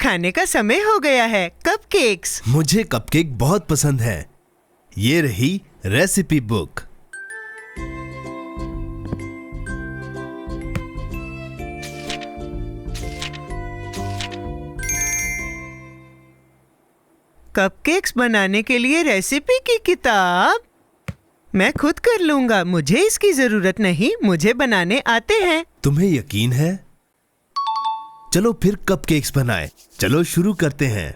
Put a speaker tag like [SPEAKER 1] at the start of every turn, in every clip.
[SPEAKER 1] खाने का समय हो गया है। कपकेक्स।
[SPEAKER 2] मुझे कपकेक बहुत पसंद है। ये रही रेसिपी बुक।
[SPEAKER 1] कपकेक्स बनाने के लिए रेसिपी की किताब मैं खुद कर लूंगा। मुझे इसकी जरूरत नहीं, मुझे बनाने आते हैं।
[SPEAKER 2] तुम्हें यकीन है? चलो फिर कपकेक्स बनाएं। चलो शुरू करते हैं।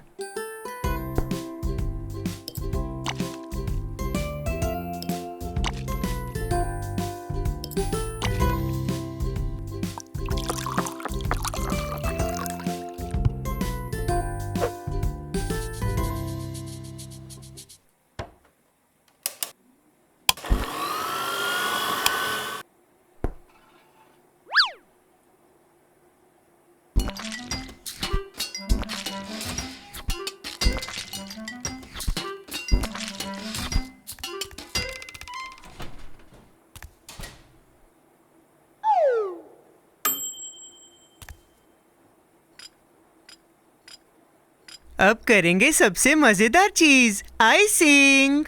[SPEAKER 1] अब करेंगे सबसे मजेदार चीज, आइसिंग।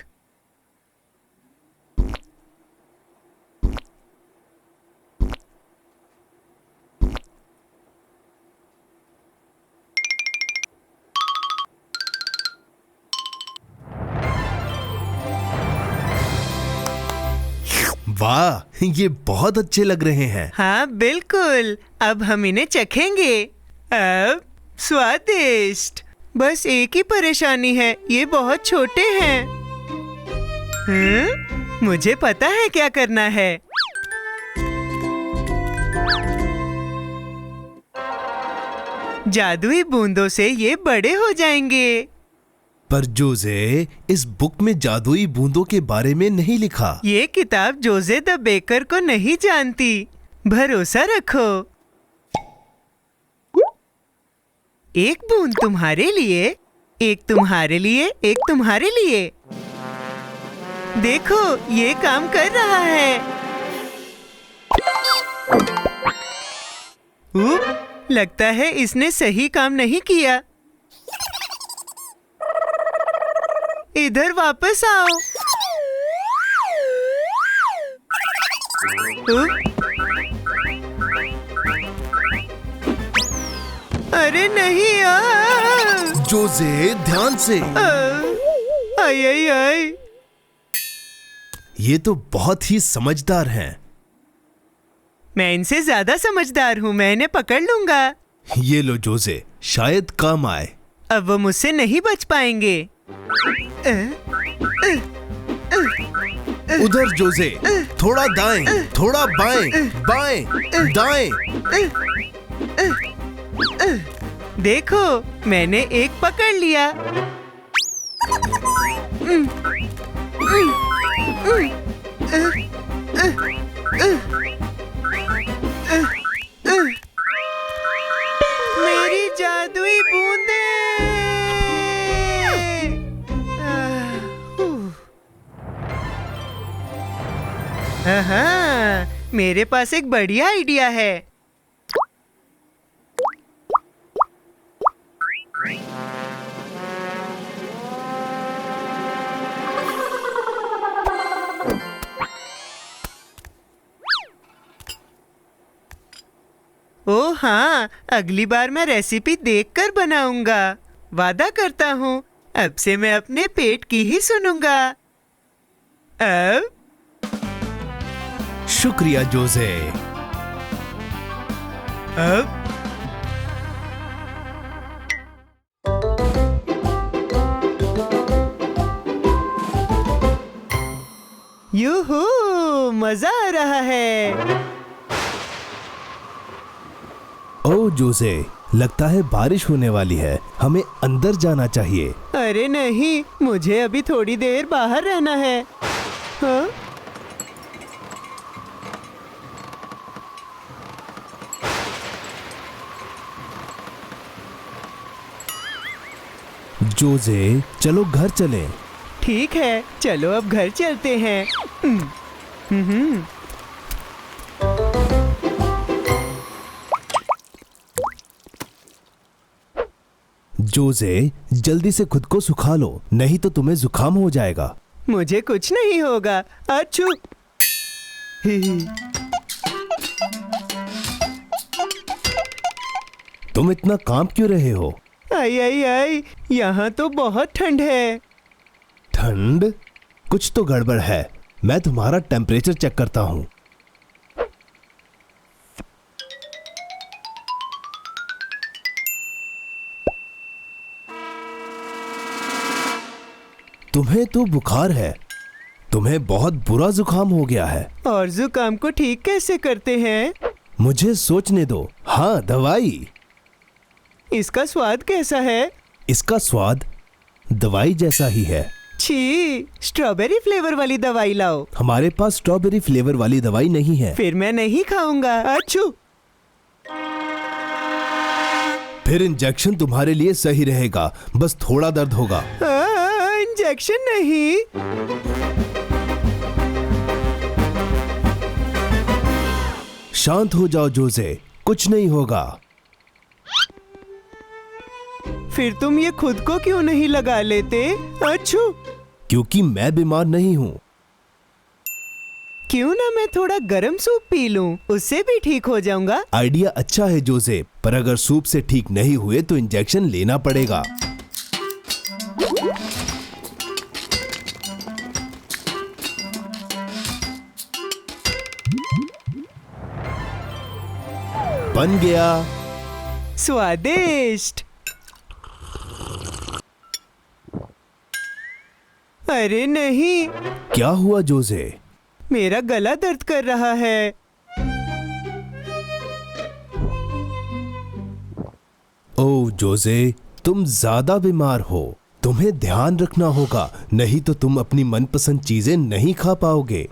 [SPEAKER 2] वाह, ये बहुत अच्छे लग रहे हैं।
[SPEAKER 1] हाँ बिल्कुल। अब हम इन्हें चखेंगे। अब स्वादिष्ट। बस एक ही परेशानी है, ये बहुत छोटे हैं। मुझे पता है क्या करना है। जादुई बूंदों से ये बड़े हो जाएंगे।
[SPEAKER 2] पर जोजे, इस बुक में जादुई बूंदों के बारे में नहीं लिखा।
[SPEAKER 1] ये किताब जोजे द बेकर को नहीं जानती। भरोसा रखो। एक बूंद तुम्हारे लिए, एक तुम्हारे लिए, एक तुम्हारे लिए। देखो, ये काम कर रहा है। लगता है इसने सही काम नहीं किया। इधर वापस आओ। अरे नहीं।
[SPEAKER 2] जोजे, ध्यान से।
[SPEAKER 1] आई आई आई।
[SPEAKER 2] ये तो बहुत ही समझदार हैं।
[SPEAKER 1] मैं इनसे ज्यादा समझदार हूँ, मैं इन्हें पकड़ लूंगा।
[SPEAKER 2] ये लो जोजे, शायद काम आए।
[SPEAKER 1] अब वो मुझसे नहीं बच पाएंगे।
[SPEAKER 2] उधर जोजे, थोड़ा दाएं, थोड़ा बाएं, बाएं, दाएं।
[SPEAKER 1] देखो, मैंने एक पकड़ लिया। मेरी जादुई बूंदें। हाँ, मेरे पास एक बढ़िया आइडिया है। ओह हाँ, अगली बार मैं रेसिपी देखकर बनाऊंगा। वादा करता हूँ, अब से मैं अपने पेट की ही सुनूंगा। अब
[SPEAKER 2] शुक्रिया जोजे।
[SPEAKER 1] अब यूहू, मजा आ रहा है।
[SPEAKER 2] ओ जोजे, लगता है बारिश होने वाली है। हमें अंदर जाना चाहिए।
[SPEAKER 1] अरे नहीं, मुझे अभी थोड़ी देर बाहर रहना है। हाँ?
[SPEAKER 2] जोजे, चलो घर चलें।
[SPEAKER 1] ठीक है, चलो अब घर चलते हैं।
[SPEAKER 2] जोजे, जल्दी से खुद को सुखा लो, नहीं तो तुम्हें जुकाम हो जाएगा।
[SPEAKER 1] मुझे कुछ नहीं होगा। अच्छू।
[SPEAKER 2] तुम इतना कांप क्यों रहे हो?
[SPEAKER 1] आई आई आई, यहाँ तो बहुत ठंड है।
[SPEAKER 2] ठंड? कुछ तो गड़बड़ है। मैं तुम्हारा टेम्परेचर चेक करता हूँ। तुम्हें तो बुखार है। तुम्हें बहुत बुरा जुकाम हो गया है।
[SPEAKER 1] और जुकाम को ठीक कैसे करते हैं?
[SPEAKER 2] मुझे सोचने दो। हाँ, दवाई।
[SPEAKER 1] इसका स्वाद कैसा है?
[SPEAKER 2] इसका स्वाद दवाई जैसा ही है।
[SPEAKER 1] छी, स्ट्रॉबेरी फ्लेवर वाली दवाई लाओ।
[SPEAKER 2] हमारे पास स्ट्रॉबेरी फ्लेवर वाली दवाई नहीं है।
[SPEAKER 1] फिर मैं नहीं खाऊंगा। अच्छू।
[SPEAKER 2] फिर इंजेक्शन तुम्हारे लिए सही रहेगा, बस थोड़ा दर्द होगा।
[SPEAKER 1] इंजेक्शन नहीं।
[SPEAKER 2] शांत हो जाओ जोजे, कुछ नहीं होगा।
[SPEAKER 1] फिर तुम ये खुद को क्यों नहीं लगा लेते? अच्छू।
[SPEAKER 2] क्योंकि मैं बीमार नहीं हूँ।
[SPEAKER 1] क्यों ना मैं थोड़ा गरम सूप पी लूं, उससे भी ठीक हो जाऊंगा।
[SPEAKER 2] आइडिया अच्छा है जोसे, पर अगर सूप से ठीक नहीं हुए तो इंजेक्शन लेना पड़ेगा। बन गया।
[SPEAKER 1] स्वादिष्ट। अरे नहीं,
[SPEAKER 2] क्या हुआ जोसे?
[SPEAKER 1] मेरा गला दर्द कर रहा है।
[SPEAKER 2] ओह जोसे, तुम ज्यादा बीमार हो। तुम्हें ध्यान रखना होगा, नहीं तो तुम अपनी मनपसंद चीजें नहीं खा पाओगे।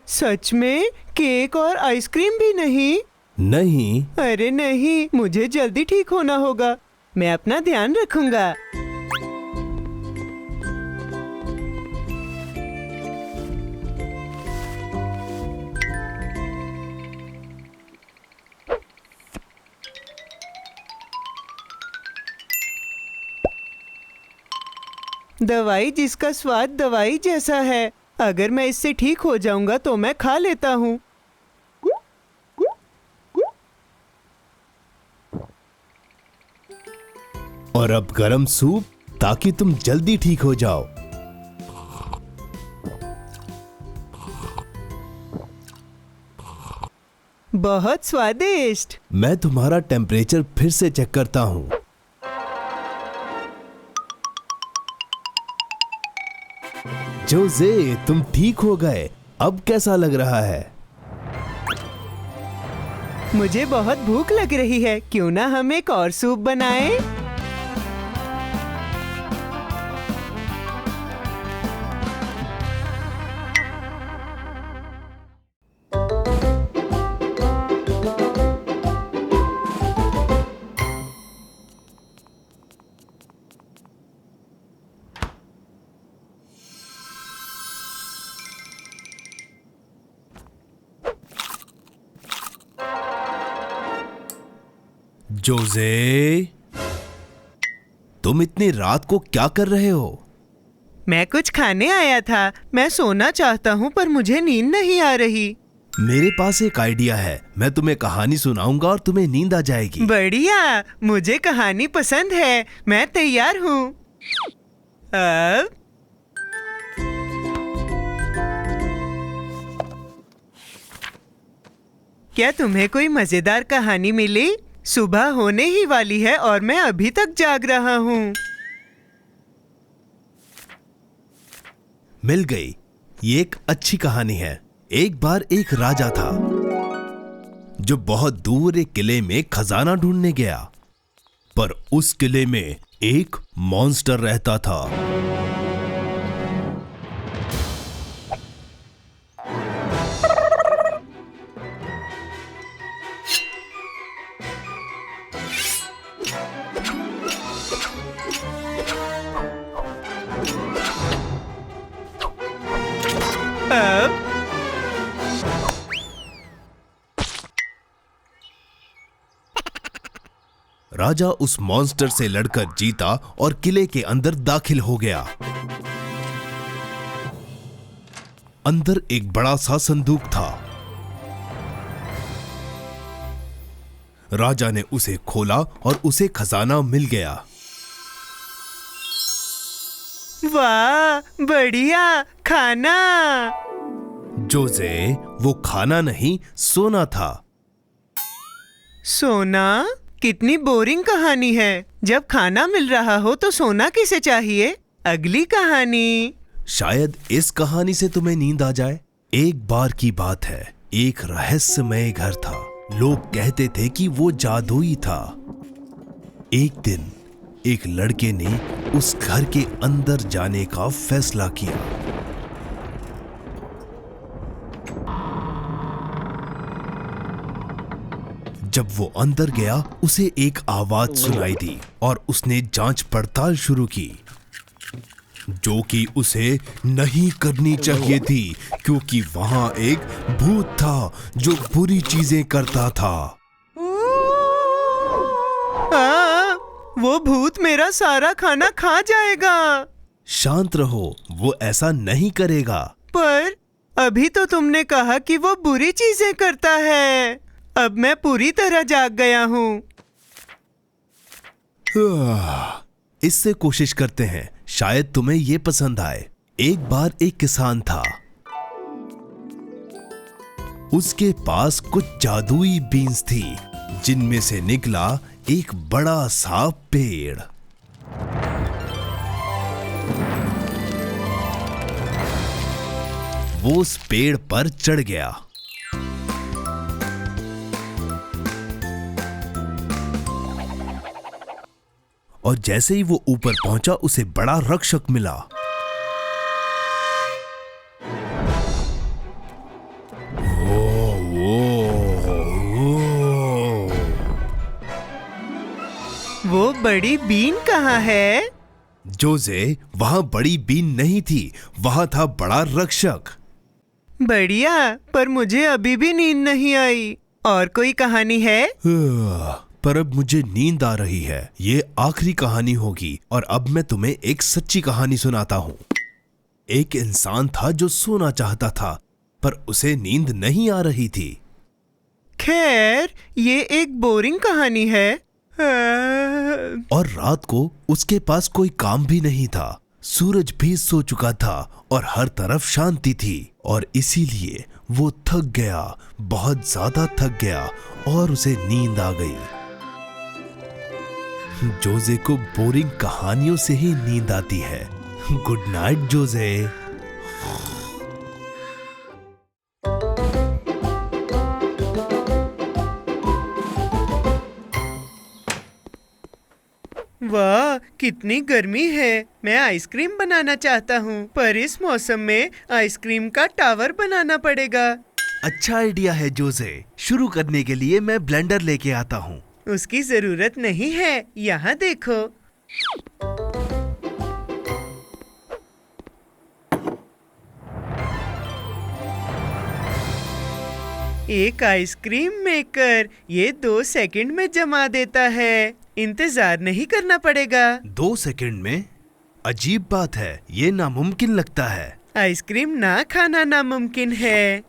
[SPEAKER 1] सच में? केक और आइसक्रीम भी नहीं?
[SPEAKER 2] नहीं।
[SPEAKER 1] अरे नहीं, मुझे जल्दी ठीक होना होगा। मैं अपना ध्यान रखूंगा। दवाई जिसका स्वाद दवाई जैसा है। अगर मैं इससे ठीक हो जाऊंगा तो मैं खा लेता हूँ।
[SPEAKER 2] और अब गरम सूप, ताकि तुम जल्दी ठीक हो जाओ।
[SPEAKER 1] बहुत स्वादिष्ट।
[SPEAKER 2] मैं तुम्हारा टेम्परेचर फिर से चेक करता हूँ। जोसे, तुम ठीक हो गए। अब कैसा लग रहा है?
[SPEAKER 1] मुझे बहुत भूख लग रही है। क्यों ना हम एक और सूप बनाएं?
[SPEAKER 2] जोसे, तुम इतनी रात को क्या कर रहे हो?
[SPEAKER 1] मैं कुछ खाने आया था। मैं सोना चाहता हूँ पर मुझे नींद नहीं आ रही।
[SPEAKER 2] मेरे पास एक आइडिया है। मैं तुम्हें कहानी सुनाऊंगा और तुम्हें नींद आ जाएगी।
[SPEAKER 1] बढ़िया, मुझे कहानी पसंद है। मैं तैयार हूँ। अब क्या तुम्हें कोई मजेदार कहानी मिली? सुबह होने ही वाली है और मैं अभी तक जाग रहा हूँ।
[SPEAKER 2] मिल गई। ये एक अच्छी कहानी है। एक बार एक राजा था जो बहुत दूर एक किले में खजाना ढूंढने गया, पर उस किले में एक मॉन्स्टर रहता था।
[SPEAKER 1] अब
[SPEAKER 2] राजा उस मॉन्स्टर से लड़कर जीता और किले के अंदर दाखिल हो गया। अंदर एक बड़ा सा संदूक था। राजा ने उसे खोला और उसे खजाना मिल गया।
[SPEAKER 1] वाह, बढ़िया खाना।
[SPEAKER 2] जोसे, वो खाना नहीं, सोना था।
[SPEAKER 1] सोना? कितनी बोरिंग कहानी है। जब खाना मिल रहा हो तो सोना किसे चाहिए? अगली कहानी।
[SPEAKER 2] शायद इस कहानी से तुम्हें नींद आ जाए। एक बार की बात है, एक रहस्यमय घर था। लोग कहते थे कि वो जादुई था। एक दिन एक लड़के ने उस घर के अंदर जाने का फैसला किया। जब वो अंदर गया, उसे एक आवाज सुनाई दी और उसने जांच पड़ताल शुरू की, जो कि उसे नहीं करनी चाहिए थी, क्योंकि वहां एक भूत था जो बुरी चीजें करता था।
[SPEAKER 1] वो भूत मेरा सारा खाना खा जाएगा।
[SPEAKER 2] शांत रहो, वो ऐसा नहीं करेगा।
[SPEAKER 1] पर अभी तो तुमने कहा कि वो बुरी चीजें करता है। अब मैं पूरी तरह जाग गया हूँ।
[SPEAKER 2] इससे कोशिश करते हैं, शायद तुम्हें ये पसंद आए। एक बार एक किसान था। उसके पास कुछ जादुई बीन्स थी, जिनमें से निकला एक बड़ा सा पेड़। वो उस पेड़ पर चढ़ गया। और जैसे ही वो ऊपर पहुंचा, उसे बड़ा रक्षक मिला।
[SPEAKER 1] वो बड़ी बीन कहाँ है?
[SPEAKER 2] जोसे, वहां बड़ी बीन नहीं थी, वहां था बड़ा रक्षक।
[SPEAKER 1] बढ़िया, पर मुझे अभी भी नींद नहीं आई। और कोई कहानी है?
[SPEAKER 2] पर अब मुझे नींद आ रही है। ये आखिरी कहानी होगी और अब मैं तुम्हें एक सच्ची कहानी सुनाता हूँ। एक इंसान था जो सोना चाहता था, पर उसे नींद नहीं आ रही थी।
[SPEAKER 1] खैर, ये एक बोरिंग कहानी है।
[SPEAKER 2] और रात को उसके पास कोई काम भी नहीं था। सूरज भी सो चुका था और हर तरफ शांति थी, और इसीलिए वो थक गया, बहुत ज्यादा थक गया और उसे नींद आ गई। जोसे को बोरिंग कहानियों से ही नींद आती है। गुड नाइट जोसे।
[SPEAKER 1] वाह, कितनी गर्मी है। मैं आइसक्रीम बनाना चाहता हूँ, पर इस मौसम में आइसक्रीम का टावर बनाना पड़ेगा।
[SPEAKER 2] अच्छा आइडिया है जोसे। शुरू करने के लिए मैं ब्लेंडर लेके आता हूँ।
[SPEAKER 1] उसकी जरूरत नहीं है, यहाँ देखो। एक आइसक्रीम मेकर, ये 2 सेकंड में जमा देता है। इंतजार नहीं करना पड़ेगा।
[SPEAKER 2] 2 सेकंड में? अजीब बात है, ये नामुमकिन लगता है।
[SPEAKER 1] आइसक्रीम ना खाना नामुमकिन है।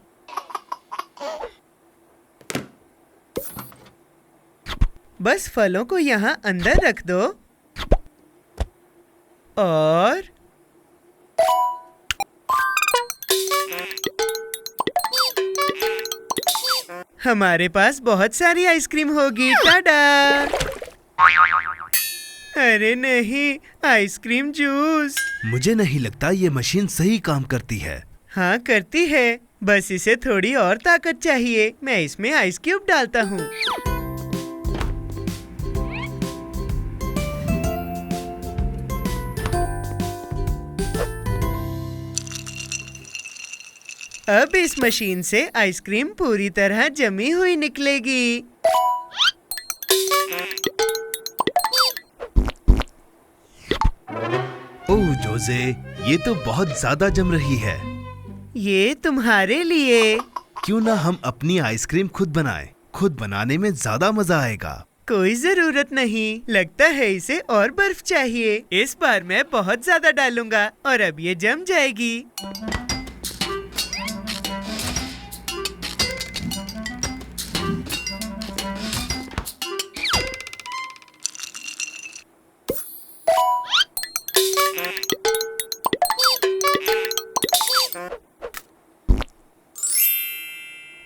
[SPEAKER 1] बस फलों को यहाँ अंदर रख दो और हमारे पास बहुत सारी आइसक्रीम होगी। टाडा! अरे नहीं, आइसक्रीम जूस।
[SPEAKER 2] मुझे नहीं लगता ये मशीन सही काम करती है।
[SPEAKER 1] हाँ, करती है, बस इसे थोड़ी और ताकत चाहिए। मैं इसमें आइस क्यूब डालता हूँ। अब इस मशीन से आइसक्रीम पूरी तरह जमी हुई निकलेगी।
[SPEAKER 2] ओह जोसे, ये तो बहुत ज्यादा जम रही है।
[SPEAKER 1] ये तुम्हारे लिए।
[SPEAKER 2] क्यों ना हम अपनी आइसक्रीम खुद बनाएं? खुद बनाने में ज्यादा मजा आएगा।
[SPEAKER 1] कोई जरूरत नहीं, लगता है इसे और बर्फ चाहिए। इस बार मैं बहुत ज्यादा डालूंगा और अब ये जम जाएगी।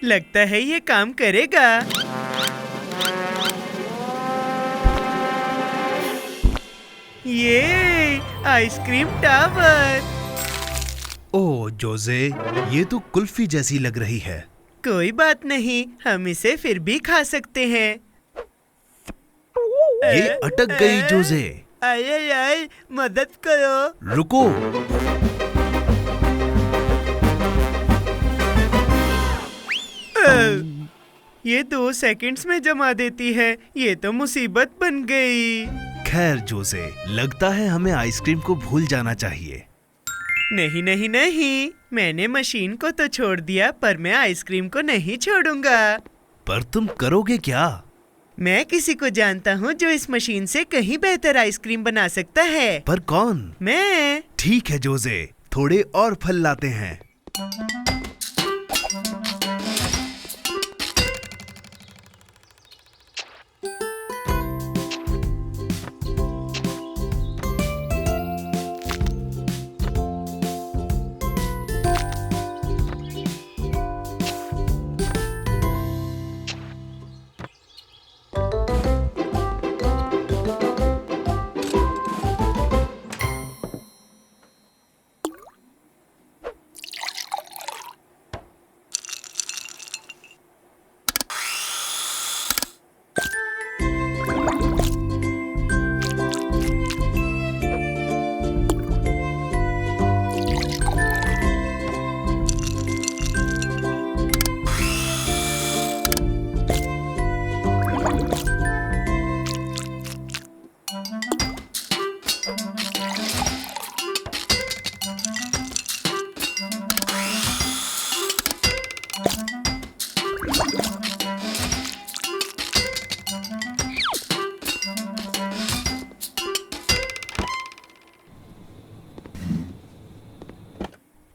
[SPEAKER 1] लगता है ये काम करेगा। ये आइसक्रीम टावर।
[SPEAKER 2] ओह जोजे, ये तो कुल्फी जैसी लग रही है।
[SPEAKER 1] कोई बात नहीं, हम इसे फिर भी खा सकते हैं।
[SPEAKER 2] ये अटक गई जोजे।
[SPEAKER 1] आए आए, मदद करो।
[SPEAKER 2] रुको।
[SPEAKER 1] ये 2 सेकंड्स में जमा देती है। ये तो मुसीबत बन गई।
[SPEAKER 2] खैर जोजे, लगता है हमें आइसक्रीम को भूल जाना चाहिए।
[SPEAKER 1] नहीं नहीं नहीं, मैंने मशीन को तो छोड़ दिया, पर मैं आइसक्रीम को नहीं छोड़ूंगा।
[SPEAKER 2] पर तुम करोगे क्या?
[SPEAKER 1] मैं किसी को जानता हूँ जो इस मशीन से कहीं बेहतर आइसक्रीम बना सकता है।
[SPEAKER 2] पर कौन?
[SPEAKER 1] मैं।
[SPEAKER 2] ठीक है जोजे, थोड़े और फल लाते हैं।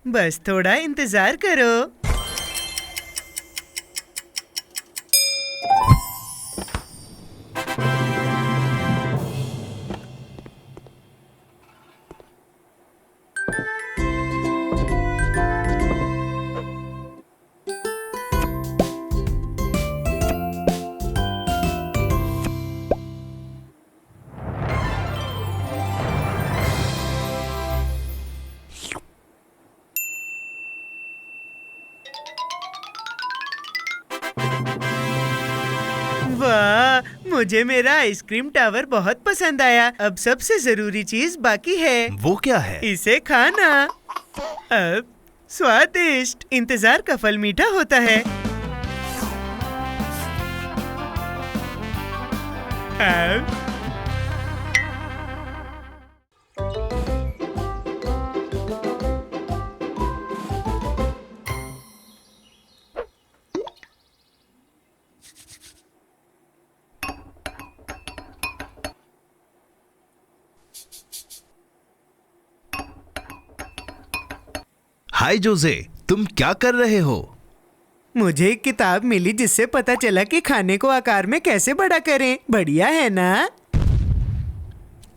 [SPEAKER 1] बस थोड़ा इंतजार करो। वाह, मुझे मेरा आइसक्रीम टावर बहुत पसंद आया। अब सबसे जरूरी चीज बाकी है।
[SPEAKER 2] वो क्या है?
[SPEAKER 1] इसे खाना। अब स्वादिष्ट। इंतजार का फल मीठा होता है। अब
[SPEAKER 2] हाय जोजे, तुम क्या कर रहे हो?
[SPEAKER 1] मुझे एक किताब मिली जिससे पता चला कि खाने को आकार में कैसे बड़ा करें। बढ़िया है ना?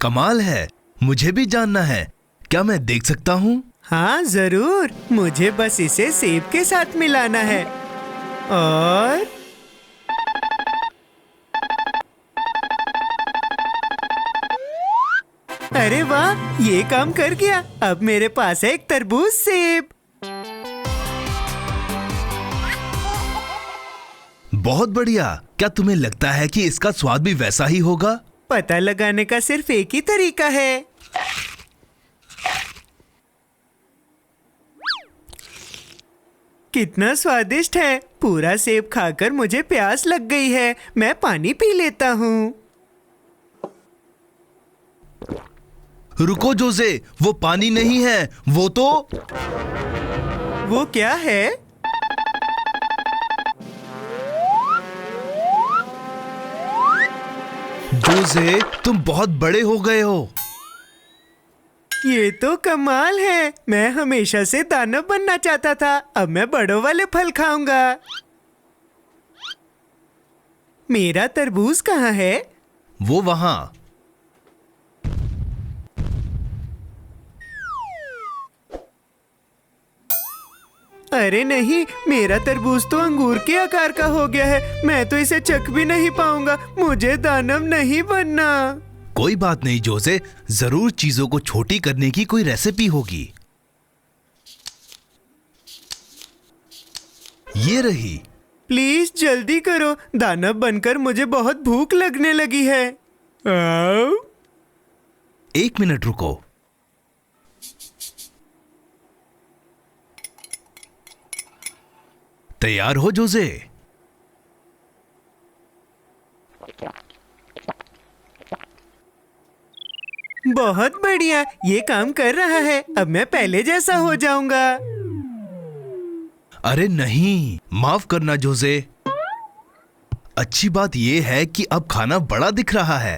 [SPEAKER 2] कमाल है, मुझे भी जानना है। क्या मैं देख सकता हूँ?
[SPEAKER 1] हाँ जरूर, मुझे बस इसे सेब के साथ मिलाना है। और अरे वाह, ये काम कर गया। अब मेरे पास है एक तरबूज सेब।
[SPEAKER 2] बहुत बढ़िया। क्या तुम्हें लगता है कि इसका स्वाद भी वैसा ही होगा?
[SPEAKER 1] पता लगाने का सिर्फ एक ही तरीका है। कितना स्वादिष्ट है। पूरा सेब खाकर मुझे प्यास लग गई है। मैं पानी पी लेता हूँ।
[SPEAKER 2] रुको जोजे, वो पानी नहीं है, वो तो
[SPEAKER 1] वो क्या है?
[SPEAKER 2] जोसे, तुम बहुत बड़े हो गए हो।
[SPEAKER 1] ये तो कमाल है। मैं हमेशा से दानव बनना चाहता था। अब मैं बड़ों वाले फल खाऊंगा। मेरा तरबूज कहाँ है?
[SPEAKER 2] वो वहां।
[SPEAKER 1] अरे नहीं, मेरा तरबूज तो अंगूर के आकार का हो गया है। मैं तो इसे चख भी नहीं पाऊंगा। मुझे दानव नहीं बनना।
[SPEAKER 2] कोई बात नहीं जोसे, जरूर चीजों को छोटी करने की कोई रेसिपी होगी। ये रही।
[SPEAKER 1] प्लीज जल्दी करो, दानव बनकर मुझे बहुत भूख लगने लगी है। आओ।
[SPEAKER 2] 1 मिनट रुको। तैयार हो जोसे?
[SPEAKER 1] बहुत बढ़िया, ये काम कर रहा है। अब मैं पहले जैसा हो जाऊंगा।
[SPEAKER 2] अरे नहीं, माफ करना जोसे। अच्छी बात यह है कि अब खाना बड़ा दिख रहा है।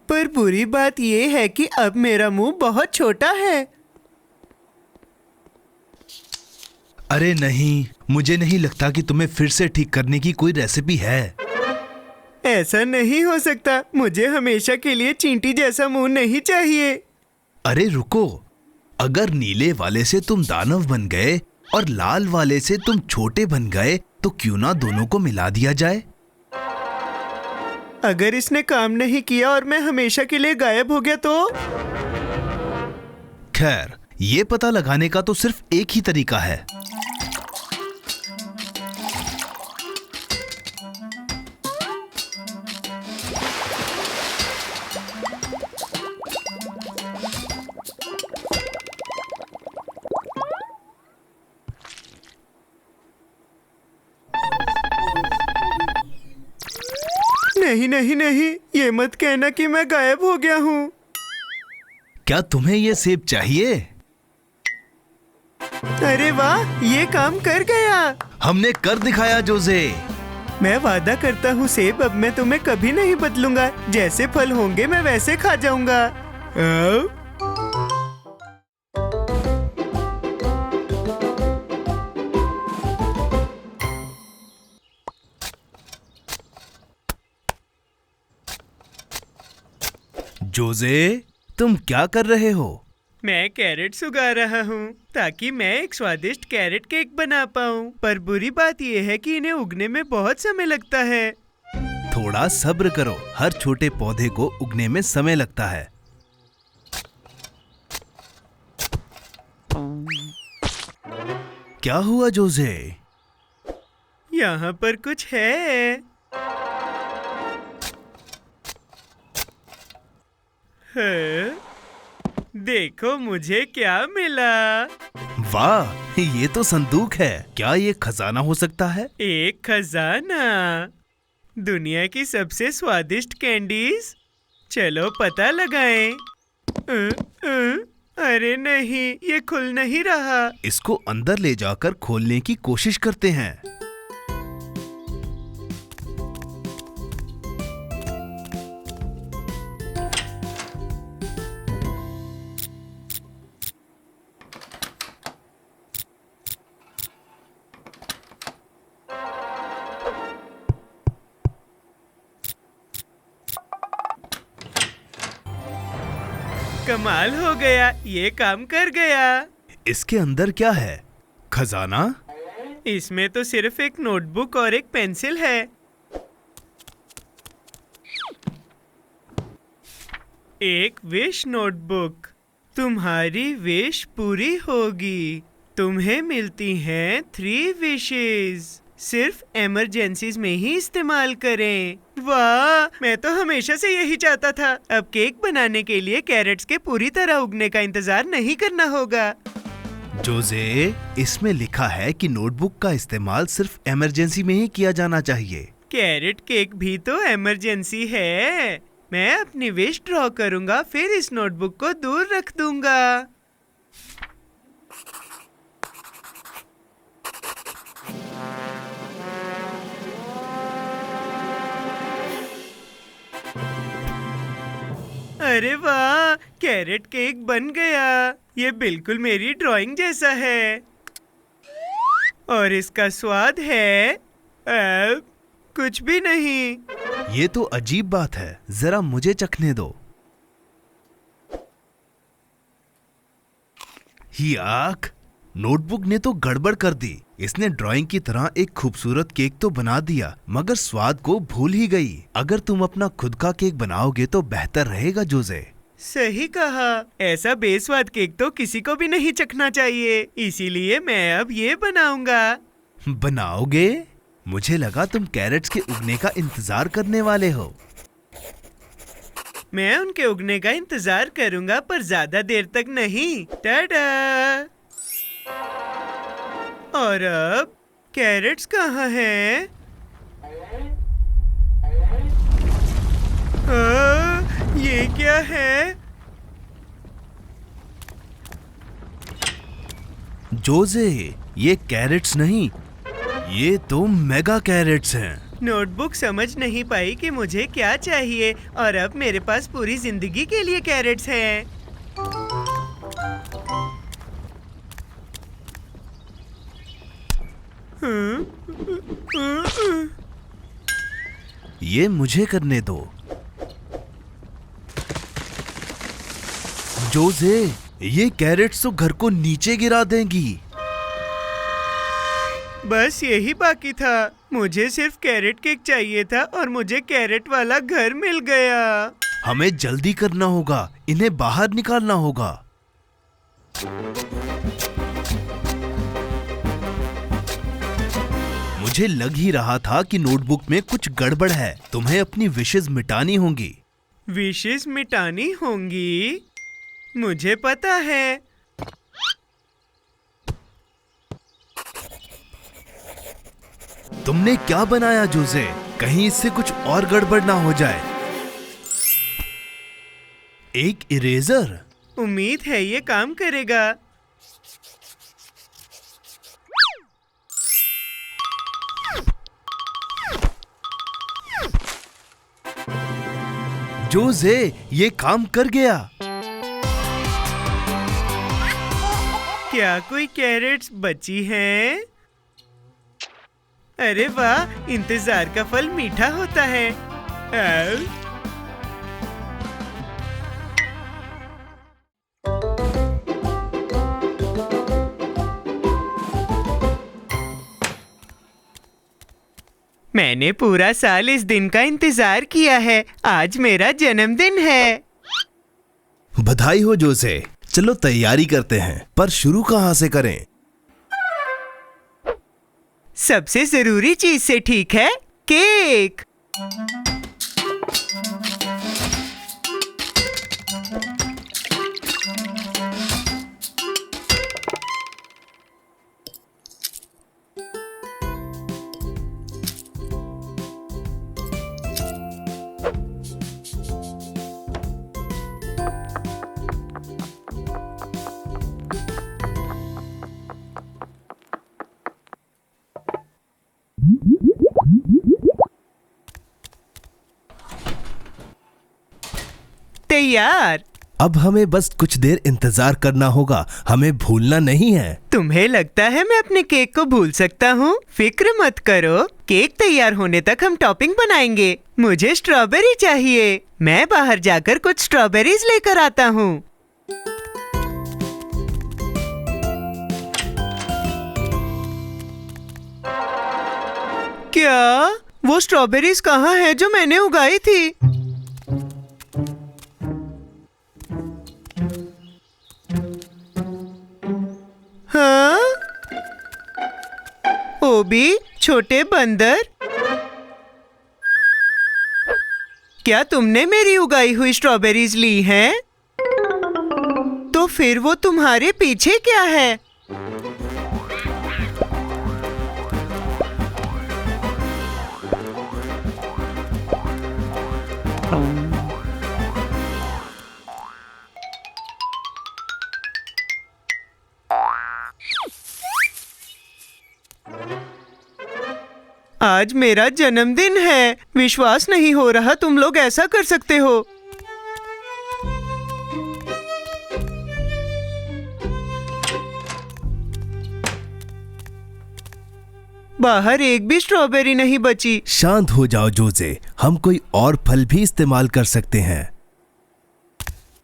[SPEAKER 1] पर बुरी बात यह है कि अब मेरा मुंह बहुत छोटा है।
[SPEAKER 2] अरे नहीं, मुझे नहीं लगता कि तुम्हें फिर से ठीक करने की कोई रेसिपी है।
[SPEAKER 1] ऐसा नहीं हो सकता। मुझे हमेशा के लिए चींटी जैसा मुंह नहीं चाहिए।
[SPEAKER 2] अरे रुको, अगर नीले वाले से तुम दानव बन गए और लाल वाले से तुम छोटे बन गए, तो क्यों ना दोनों को मिला दिया जाए?
[SPEAKER 1] अगर इसने काम नहीं किया और मैं हमेशा के लिए गायब हो गया तो?
[SPEAKER 2] खैर, ये पता लगाने का तो सिर्फ एक ही तरीका है।
[SPEAKER 1] नहीं नहीं नहीं, ये मत कहना कि मैं गायब हो गया हूँ।
[SPEAKER 2] क्या तुम्हें ये सेब चाहिए?
[SPEAKER 1] अरे वाह, ये काम कर गया।
[SPEAKER 2] हमने कर दिखाया जोसे।
[SPEAKER 1] मैं वादा करता हूँ सेब, अब मैं तुम्हें कभी नहीं बदलूंगा। जैसे फल होंगे मैं वैसे खा जाऊंगा। आओ।
[SPEAKER 2] जोसे, तुम क्या कर रहे हो?
[SPEAKER 1] मैं कैरेट्स उगा रहा हूँ ताकि मैं एक स्वादिष्ट कैरेट केक बना पाऊँ। पर बुरी बात यह है कि इन्हें उगने में बहुत समय लगता है।
[SPEAKER 2] थोड़ा सब्र करो, हर छोटे पौधे को उगने में समय लगता है। क्या हुआ जोसे?
[SPEAKER 1] यहाँ पर कुछ है। हाँ? देखो मुझे क्या मिला।
[SPEAKER 2] वाह, ये तो संदूक है। क्या ये खजाना हो सकता है?
[SPEAKER 1] एक खजाना, दुनिया की सबसे स्वादिष्ट कैंडीज। चलो पता लगाएं। अरे नहीं, ये खुल नहीं रहा।
[SPEAKER 2] इसको अंदर ले जाकर खोलने की कोशिश करते हैं।
[SPEAKER 1] कमाल हो गया, ये काम कर गया।
[SPEAKER 2] इसके अंदर क्या है? खजाना?
[SPEAKER 1] इसमें तो सिर्फ एक नोटबुक और एक पेंसिल है। एक विश नोटबुक। तुम्हारी विश पूरी होगी। तुम्हें मिलती हैं 3 विशेस। सिर्फ इमरजेंसीज में ही इस्तेमाल करें। वाह, मैं तो हमेशा से यही चाहता था। अब केक बनाने के लिए कैरेट्स के पूरी तरह उगने का इंतजार नहीं करना होगा।
[SPEAKER 2] जोसे, इसमें लिखा है कि नोटबुक का इस्तेमाल सिर्फ इमरजेंसी में ही किया जाना चाहिए।
[SPEAKER 1] कैरेट केक भी तो इमरजेंसी है। मैं अपनी विश ड्रॉ करूंगा, फिर इस नोटबुक को दूर रख दूंगा। अरे वाह, कैरेट केक बन गया। ये बिल्कुल मेरी ड्राइंग जैसा है। और इसका स्वाद है कुछ भी नहीं।
[SPEAKER 2] ये तो अजीब बात है, जरा मुझे चखने दो। याक, नोटबुक ने तो गड़बड़ कर दी। इसने ड्राइंग की तरह एक खूबसूरत केक तो बना दिया, मगर स्वाद को भूल ही गई। अगर तुम अपना खुद का केक बनाओगे तो बेहतर रहेगा जोसे।
[SPEAKER 1] सही कहा। ऐसा बेस्वाद केक तो किसी को भी नहीं चखना चाहिए, इसीलिए मैं अब ये बनाऊंगा।
[SPEAKER 2] बनाओगे? मुझे लगा तुम कैरेट्स के उगने का इंतजार करने वाले हो।
[SPEAKER 1] मैं उनके उगने का इंतजार करूंगा, पर ज्यादा देर तक नहीं। टाडा! और अब कैरेट्स कहाँ हैं? ये क्या है?
[SPEAKER 2] जोसे, ये कैरेट्स नहीं, ये तो मेगा कैरेट्स हैं।
[SPEAKER 1] नोटबुक समझ नहीं पाई कि मुझे क्या चाहिए, और अब मेरे पास पूरी जिंदगी के लिए कैरेट्स हैं।
[SPEAKER 2] ये मुझे करने दो। जोसे, ये कैरेट्स तो घर को नीचे गिरा देंगी।
[SPEAKER 1] बस यही बाकी था। मुझे सिर्फ कैरेट केक चाहिए था और मुझे कैरेट वाला घर मिल गया।
[SPEAKER 2] हमें जल्दी करना होगा, इन्हें बाहर निकालना होगा। मुझे लग ही रहा था कि नोटबुक में कुछ गड़बड़ है। तुम्हें अपनी विशेस मिटानी होंगी।
[SPEAKER 1] विशेस मिटानी होंगी? मुझे पता है।
[SPEAKER 2] तुमने क्या बनाया जोसे? कहीं इससे कुछ और गड़बड़ ना हो जाए। एक इरेजर?
[SPEAKER 1] उम्मीद है ये काम करेगा।
[SPEAKER 2] जोसे, ये काम कर गया।
[SPEAKER 1] क्या कोई कैरेट्स बची हैं? अरे वाह, इंतजार का फल मीठा होता है। मैंने पूरा साल इस दिन का इंतजार किया है। आज मेरा जन्मदिन है।
[SPEAKER 2] बधाई हो जोसे। चलो तैयारी करते हैं, पर शुरू कहाँ से करें?
[SPEAKER 1] सबसे जरूरी चीज से, ठीक है? केक। तैयार।
[SPEAKER 2] अब हमें बस कुछ देर इंतजार करना होगा, हमें भूलना नहीं है।
[SPEAKER 1] तुम्हें लगता है मैं अपने केक को भूल सकता हूँ? फिक्र मत करो, केक तैयार होने तक हम टॉपिंग बनाएंगे। मुझे स्ट्रॉबेरी चाहिए। मैं बाहर जाकर कुछ स्ट्रॉबेरीज लेकर आता हूँ। क्या वो स्ट्रॉबेरीज कहाँ है जो मैंने उगाई थी? हाँ? ओबी, छोटे बंदर, क्या तुमने मेरी उगाई हुई स्ट्रॉबेरीज ली हैं? तो फिर वो तुम्हारे पीछे क्या है? आज मेरा जन्मदिन है। विश्वास नहीं हो रहा तुम लोग ऐसा कर सकते हो। बाहर एक भी स्ट्रॉबेरी नहीं बची।
[SPEAKER 2] शांत हो जाओ जोजे, हम कोई और फल भी इस्तेमाल कर सकते हैं।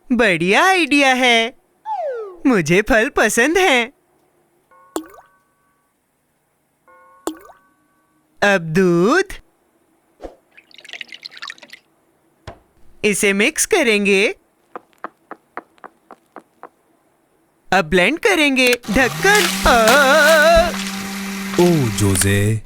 [SPEAKER 1] बढ़िया आइडिया है, मुझे फल पसंद हैं। अब दूध, इसे मिक्स करेंगे। अब ब्लेंड करेंगे। ढक्कन।
[SPEAKER 2] ओ जोजे,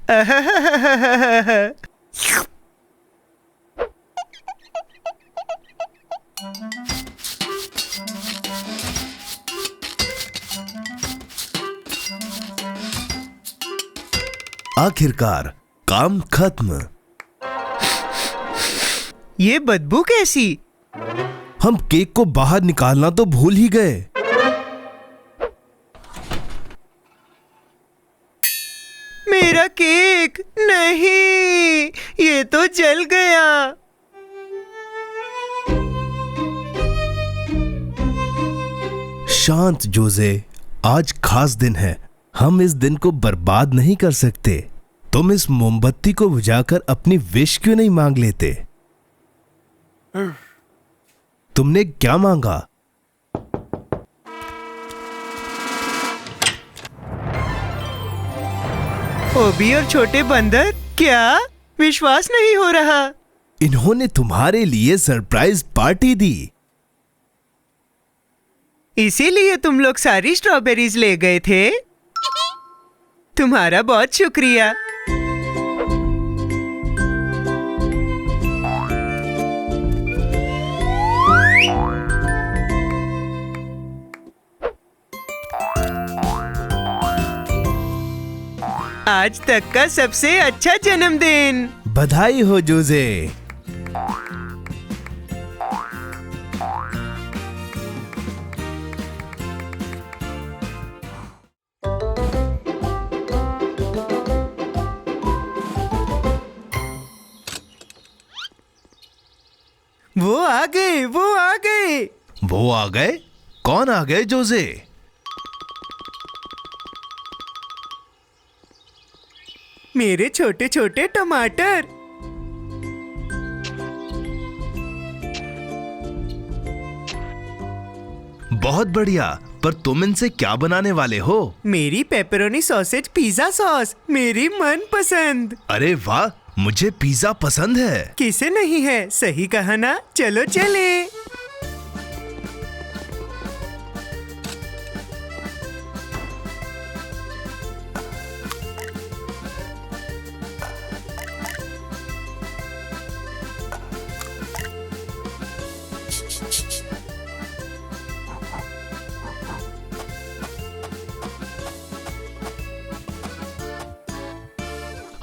[SPEAKER 2] आखिरकार काम खत्म।
[SPEAKER 1] ये बदबू कैसी?
[SPEAKER 2] हम केक को बाहर निकालना तो भूल ही गए।
[SPEAKER 1] मेरा केक नहीं, ये तो जल गया।
[SPEAKER 2] शांत जोजे, आज खास दिन है, हम इस दिन को बर्बाद नहीं कर सकते। तुम इस मोमबत्ती को बुझाकर अपनी विश क्यों नहीं मांग लेते? तुमने क्या मांगा?
[SPEAKER 1] ओबी और छोटे बंदर, क्या विश्वास नहीं हो रहा।
[SPEAKER 2] इन्होंने तुम्हारे लिए सरप्राइज पार्टी दी।
[SPEAKER 1] इसीलिए तुम लोग सारी स्ट्रॉबेरीज ले गए थे। तुम्हारा बहुत शुक्रिया। आज तक का सबसे अच्छा जन्मदिन।
[SPEAKER 2] बधाई हो जोजे।
[SPEAKER 1] वो आ गए, वो आ गए।
[SPEAKER 2] वो आ गए? कौन आ गए जोजे?
[SPEAKER 1] मेरे छोटे छोटे टमाटर।
[SPEAKER 2] बहुत बढ़िया, पर तुम इनसे क्या बनाने वाले हो?
[SPEAKER 1] मेरी पेपरोनी सॉसेज पिज्जा सॉस, मेरी मनपसंद।
[SPEAKER 2] अरे वाह, मुझे पिज्जा पसंद है।
[SPEAKER 1] किसे नहीं है, सही कहा ना? चलो चले।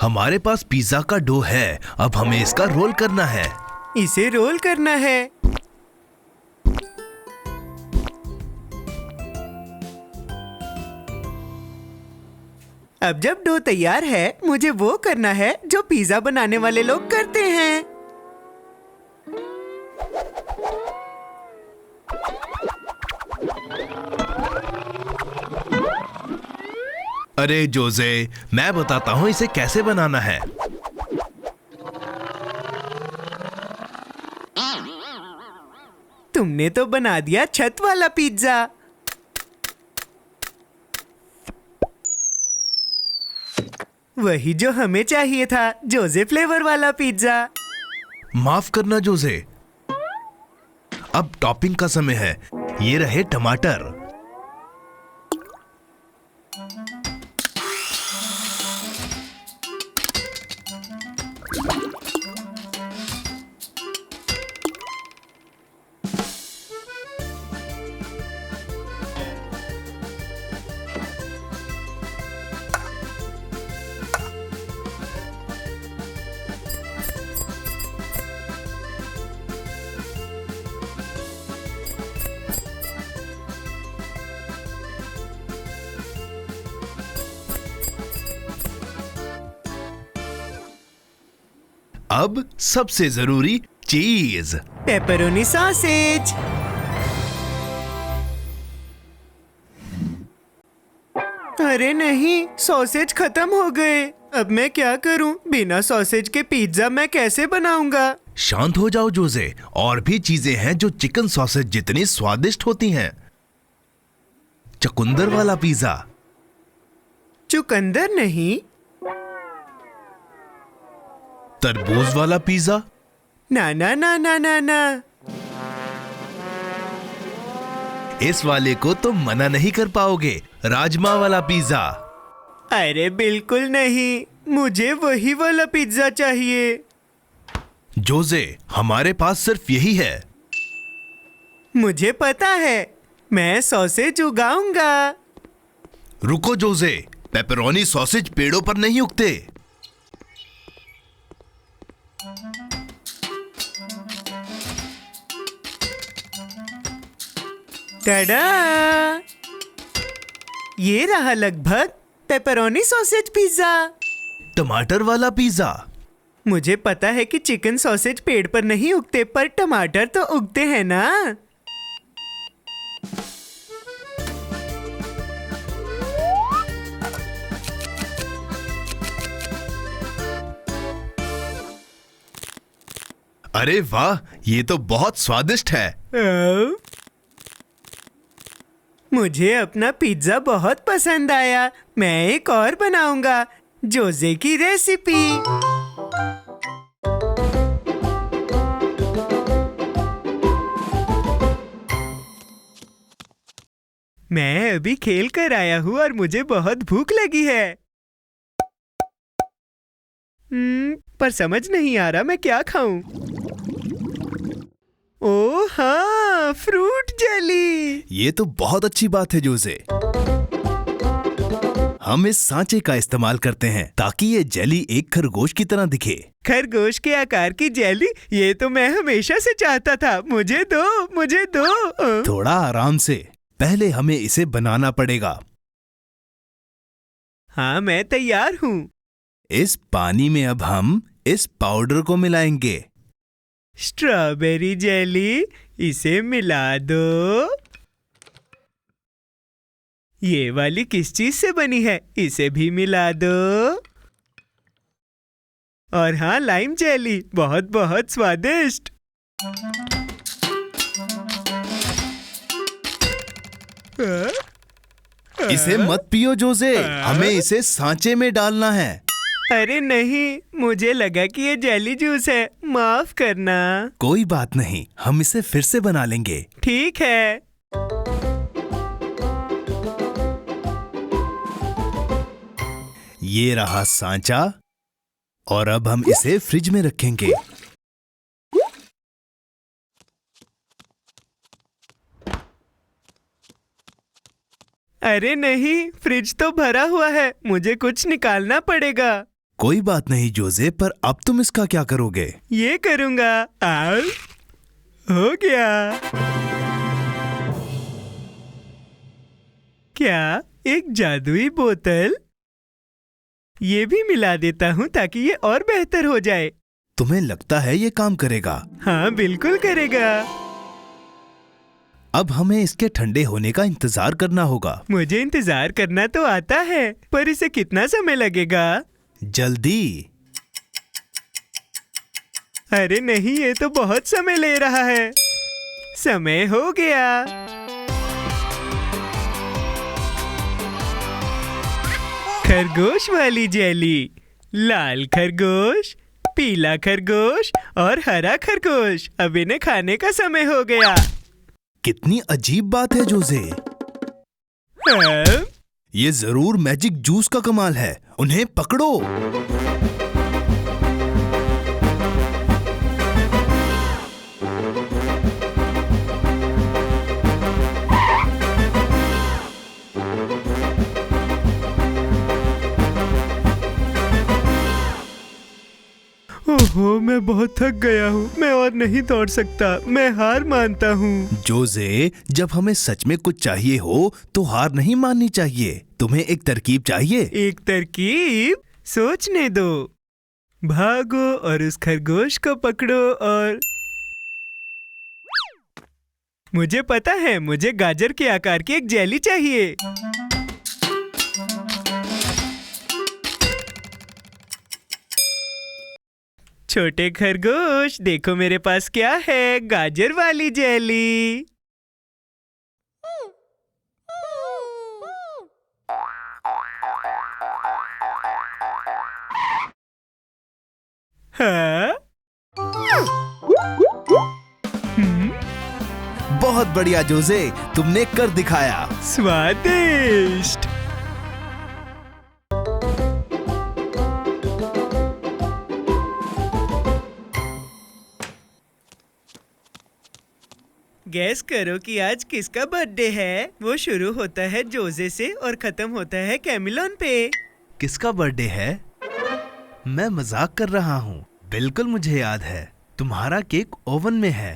[SPEAKER 2] हमारे पास पिज्जा का डो है, अब हमें इसका रोल करना है।
[SPEAKER 1] इसे रोल करना है। अब जब डो तैयार है, मुझे वो करना है जो पिज्जा बनाने वाले लोग करते हैं।
[SPEAKER 2] अरे जोजे, मैं बताता हूँ इसे कैसे बनाना है।
[SPEAKER 1] तुमने तो बना दिया छत वाला पिज्जा। वही जो हमें चाहिए था, जोजे फ्लेवर वाला पिज्जा।
[SPEAKER 2] माफ करना जोजे, अब टॉपिंग का समय है। ये रहे टमाटर। अब सबसे जरूरी चीज,
[SPEAKER 1] पेपरोनी सॉसेज। अरे नहीं, सॉसेज खत्म हो गए। अब मैं क्या करूं? बिना सॉसेज के पिज्जा मैं कैसे बनाऊंगा?
[SPEAKER 2] शांत हो जाओ जोसे, और भी चीजें हैं जो चिकन सॉसेज जितनी स्वादिष्ट होती हैं। चुकंदर वाला पिज्जा।
[SPEAKER 1] चुकंदर नहीं।
[SPEAKER 2] तरबूज वाला पिज्जा।
[SPEAKER 1] ना ना ना ना ना ना।
[SPEAKER 2] इस वाले को तुम मना नहीं कर पाओगे, राजमा वाला पिज्जा।
[SPEAKER 1] अरे बिल्कुल नहीं, मुझे वही वाला पिज्जा चाहिए।
[SPEAKER 2] जोसे, हमारे पास सिर्फ यही है।
[SPEAKER 1] मुझे पता है, मैं सॉसेज उगाऊंगा।
[SPEAKER 2] रुको जोसे, पेपरोनी सॉसेज पेड़ों पर नहीं उगते।
[SPEAKER 1] टाडा! ये रहा लगभग पेपरोनी सॉसेज पिज्जा।
[SPEAKER 2] टमाटर वाला पिज्जा।
[SPEAKER 1] मुझे पता है कि चिकन सॉसेज पेड़ पर नहीं उगते, पर टमाटर तो उगते हैं ना।
[SPEAKER 2] अरे वाह, ये तो बहुत स्वादिष्ट है।
[SPEAKER 1] मुझे अपना पिज्जा बहुत पसंद आया। मैं एक और बनाऊंगा, जोसे की रेसिपी। मैं अभी खेल कर आया हूँ और मुझे बहुत भूख लगी है। पर समझ नहीं आ रहा मैं क्या खाऊं। ओह हाँ, फ्रूट जेली।
[SPEAKER 2] ये तो बहुत अच्छी बात है जोसे। हम इस सांचे का इस्तेमाल करते हैं ताकि ये जेली एक खरगोश की तरह दिखे।
[SPEAKER 1] खरगोश के आकार की जेली? ये तो मैं हमेशा से चाहता था। मुझे दो, मुझे दो।
[SPEAKER 2] थोड़ा आराम से, पहले हमें इसे बनाना पड़ेगा।
[SPEAKER 1] हाँ, मैं तैयार हूँ।
[SPEAKER 2] इस पानी में अब हम इस पाउडर को मिलाएंगे।
[SPEAKER 1] स्ट्रॉबेरी जेली, इसे मिला दो। ये वाली किस चीज से बनी है? इसे भी मिला दो। और हाँ, लाइम जेली, बहुत बहुत स्वादिष्ट।
[SPEAKER 2] इसे मत पियो जोसे, हमें इसे सांचे में डालना है।
[SPEAKER 1] अरे नहीं, मुझे लगा कि ये जेली जूस है, माफ करना।
[SPEAKER 2] कोई बात नहीं, हम इसे फिर से बना लेंगे।
[SPEAKER 1] ठीक है।
[SPEAKER 2] ये रहा सांचा, और अब हम इसे फ्रिज में रखेंगे।
[SPEAKER 1] अरे नहीं, फ्रिज तो भरा हुआ है, मुझे कुछ निकालना पड़ेगा।
[SPEAKER 2] कोई बात नहीं जोसे, पर अब तुम इसका क्या करोगे?
[SPEAKER 1] ये करूंगा। आओ, हो गया। क्या एक जादुई बोतल? ये भी मिला देता हूँ ताकि ये और बेहतर हो जाए।
[SPEAKER 2] तुम्हें लगता है ये काम करेगा?
[SPEAKER 1] हाँ, बिल्कुल करेगा।
[SPEAKER 2] अब हमें इसके ठंडे होने का इंतजार करना होगा।
[SPEAKER 1] मुझे इंतजार करना तो आता है, पर इसे कितना समय लगेगा?
[SPEAKER 2] जल्दी।
[SPEAKER 1] अरे नहीं, ये तो बहुत समय ले रहा है। समय हो गया। खरगोश वाली जेली, लाल खरगोश, पीला खरगोश और हरा खरगोश। अब इन्हें खाने का समय हो गया।
[SPEAKER 2] कितनी अजीब बात है जोसे। ये जरूर मैजिक जूस का कमाल है। उन्हें पकड़ो।
[SPEAKER 1] ओहो, मैं बहुत थक गया हूँ, मैं और नहीं दौड़ सकता, मैं हार मानता हूँ।
[SPEAKER 2] जोसे, जब हमें सच में कुछ चाहिए हो तो हार नहीं माननी चाहिए। तुम्हें एक तरकीब चाहिए।
[SPEAKER 1] एक तरकीब? सोचने दो। भागो और उस खरगोश को पकड़ो और... मुझे पता है, मुझे गाजर के आकार की एक जेली चाहिए। छोटे खरगोश, देखो मेरे पास क्या है, गाजर वाली जेली। हाँ?
[SPEAKER 2] बहुत बढ़िया जोजे, तुमने कर दिखाया।
[SPEAKER 1] स्वादिष्ट। गैस करो कि आज किसका बर्थडे है। वो शुरू होता है जोजे से और खत्म होता है कैमिलोन पे।
[SPEAKER 2] किसका बर्थडे है? मैं मजाक कर रहा हूँ। बिल्कुल मुझे याद है, तुम्हारा केक ओवन में है।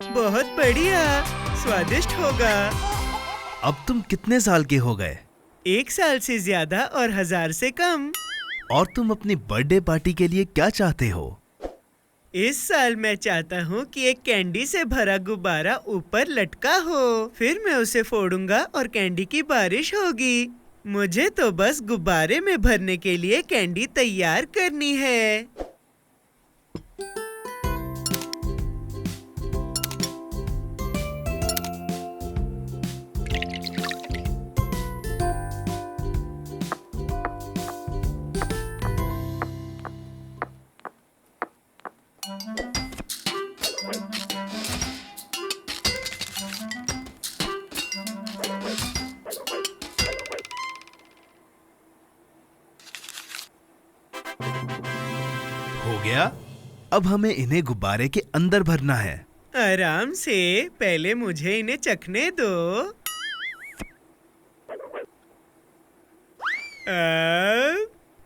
[SPEAKER 1] बहुत बढ़िया, स्वादिष्ट होगा।
[SPEAKER 2] अब तुम कितने साल के हो गए?
[SPEAKER 1] 1 साल से ज्यादा और 1000 से कम।
[SPEAKER 2] और तुम अपनी बर्थडे पार्टी के लिए क्या चाहते हो?
[SPEAKER 1] इस साल मैं चाहता हूँ कि एक कैंडी से भरा गुब्बारा ऊपर लटका हो। फिर मैं उसे फोड़ूंगा और कैंडी की बारिश होगी। मुझे तो बस गुब्बारे में भरने के लिए कैंडी तैयार करनी है।
[SPEAKER 2] हो गया। अब हमें इन्हें गुब्बारे के अंदर भरना है।
[SPEAKER 1] आराम से, पहले मुझे इन्हें चखने दो।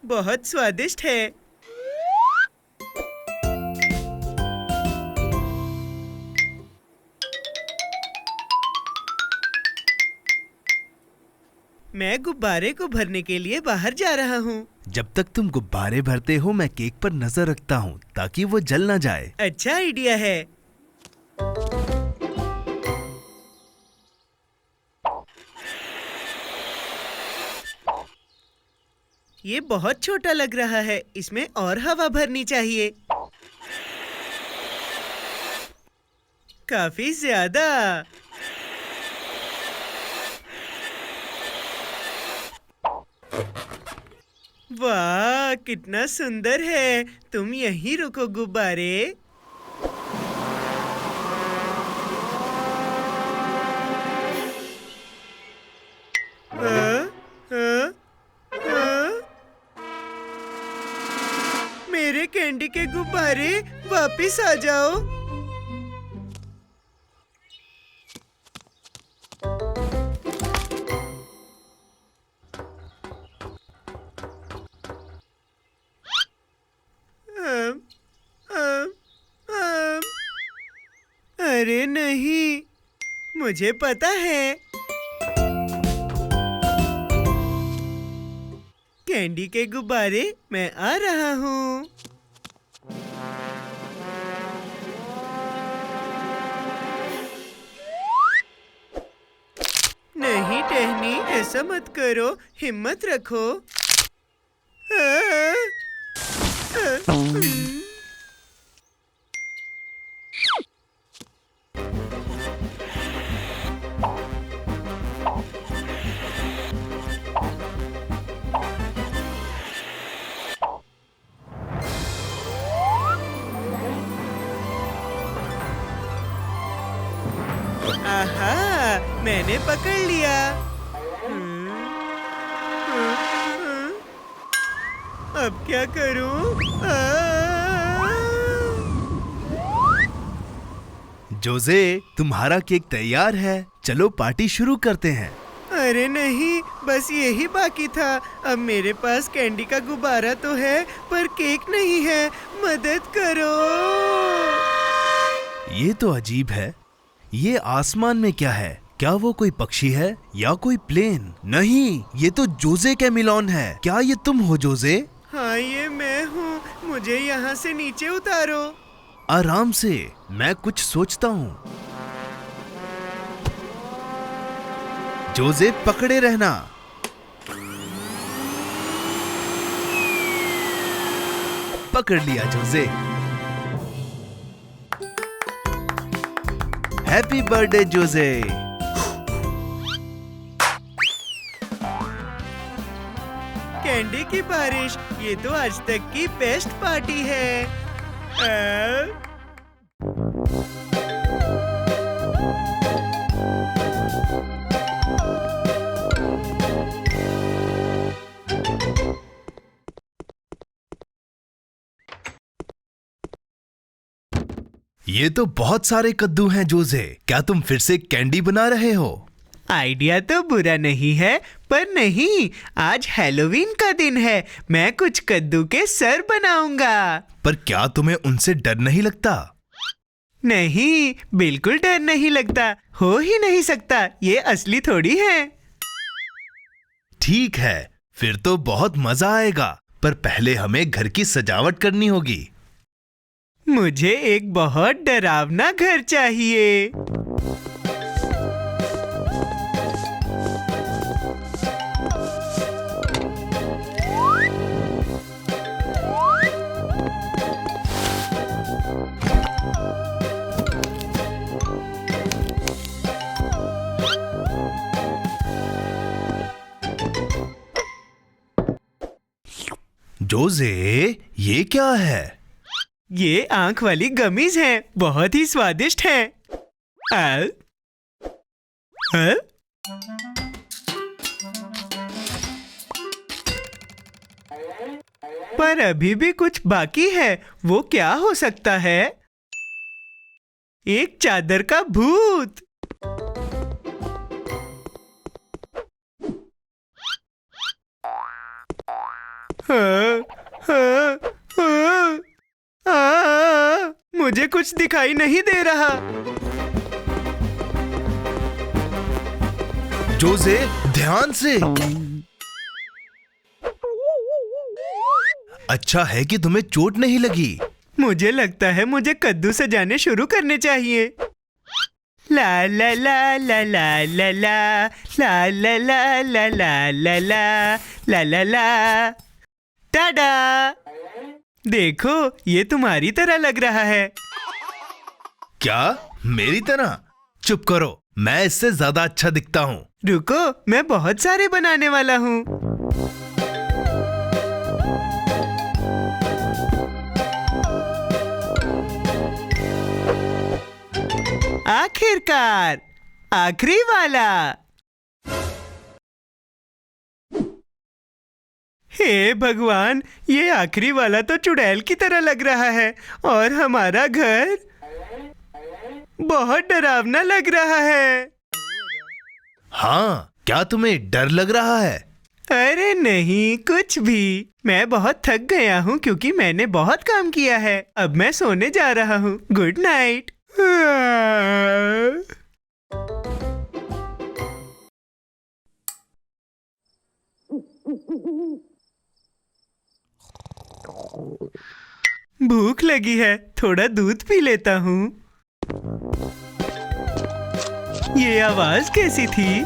[SPEAKER 1] बहुत स्वादिष्ट है। मैं गुब्बारे को भरने के लिए बाहर जा रहा हूँ।
[SPEAKER 2] जब तक तुम गुब्बारे भरते हो मैं केक पर नजर रखता हूँ ताकि वो जल ना जाए।
[SPEAKER 1] अच्छा आइडिया है। ये बहुत छोटा लग रहा है, इसमें और हवा भरनी चाहिए। काफी ज्यादा। वाह, कितना सुंदर है। तुम यहीं रुको गुब्बारे। मेरे कैंडी के गुब्बारे वापिस आ जाओ। अरे नहीं, मुझे पता है। कैंडी के गुब्बारे, मैं आ रहा हूँ। नहीं टहनी, ऐसा मत करो, हिम्मत रखो। आहा, मैंने पकड़ लिया। अब क्या करूं?
[SPEAKER 2] जोजे, तुम्हारा केक तैयार है। चलो पार्टी शुरू करते हैं।
[SPEAKER 1] अरे नहीं, बस यही बाकी था। अब मेरे पास कैंडी का गुब्बारा तो है, पर केक नहीं है। मदद करो।
[SPEAKER 2] ये तो अजीब है। ये आसमान में क्या है? क्या वो कोई पक्षी है या कोई प्लेन? नहीं, ये तो जोजे कैमिलोन है। क्या ये तुम हो जोजे?
[SPEAKER 1] हाँ, ये मैं हूँ। मुझे यहाँ से नीचे उतारो।
[SPEAKER 2] आराम से, मैं कुछ सोचता हूँ। जोजे, पकड़े रहना। पकड़ लिया जोसे। हैप्पी बर्थडे जोसे।
[SPEAKER 1] कैंडी की बारिश, ये तो आज तक की बेस्ट पार्टी है।
[SPEAKER 2] ये तो बहुत सारे कद्दू हैं जोसे। क्या तुम फिर से कैंडी बना रहे हो?
[SPEAKER 1] आइडिया तो बुरा नहीं है, पर नहीं, आज हैलोवीन का दिन है। मैं कुछ कद्दू के सर बनाऊंगा।
[SPEAKER 2] पर क्या तुम्हें उनसे डर नहीं लगता?
[SPEAKER 1] नहीं, बिल्कुल डर नहीं लगता। हो ही नहीं सकता, ये असली थोड़ी है।
[SPEAKER 2] ठीक है, फिर तो बहुत मजा आएगा। पर पहले हमें घर की सजावट करनी होगी।
[SPEAKER 1] मुझे एक बहुत डरावना घर चाहिए।
[SPEAKER 2] जोसे, ये क्या है?
[SPEAKER 1] ये आंख वाली गमीज हैं, बहुत ही स्वादिष्ट हैं। पर अभी भी कुछ बाकी है। वो क्या हो सकता है? एक चादर का भूत। मुझे कुछ दिखाई नहीं दे रहा।
[SPEAKER 2] जोसे, ध्यान से। अच्छा है कि तुम्हें चोट नहीं लगी।
[SPEAKER 1] मुझे लगता है मुझे कद्दू सजाने शुरू करने चाहिए। ला ला ला ला ला ला ला ला ला ला ला ला ला ला ला ला ला। टाडा! देखो, ये तुम्हारी तरह लग रहा है।
[SPEAKER 2] क्या मेरी तरह? चुप करो, मैं इससे ज्यादा अच्छा दिखता हूँ।
[SPEAKER 1] रुको, मैं बहुत सारे बनाने वाला हूँ। आखिरकार, आखिरी वाला। हे भगवान, ये आखिरी वाला तो चुड़ैल की तरह लग रहा है और हमारा घर बहुत डरावना लग रहा है।
[SPEAKER 2] हाँ, क्या तुम्हें डर लग रहा है?
[SPEAKER 1] अरे नहीं, कुछ भी। मैं बहुत थक गया हूँ क्योंकि मैंने बहुत काम किया है। अब मैं सोने जा रहा हूँ। Good night. भूख लगी है, थोड़ा दूध पी लेता हूँ। ये आवाज कैसी थी?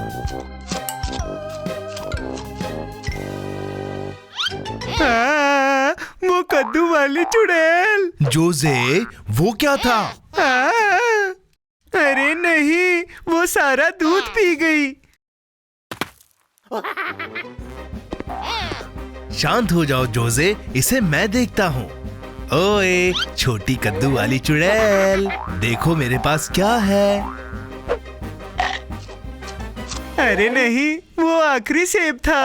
[SPEAKER 1] वो कद्दू वाली चुड़ैल।
[SPEAKER 2] जोसे, वो क्या था?
[SPEAKER 1] अरे नहीं, वो सारा दूध पी गई।
[SPEAKER 2] शांत हो जाओ जोसे, इसे मैं देखता हूँ। ओए, छोटी कद्दू वाली चुड़ैल, देखो मेरे पास क्या है।
[SPEAKER 1] अरे नहीं, वो आखिरी सेब था।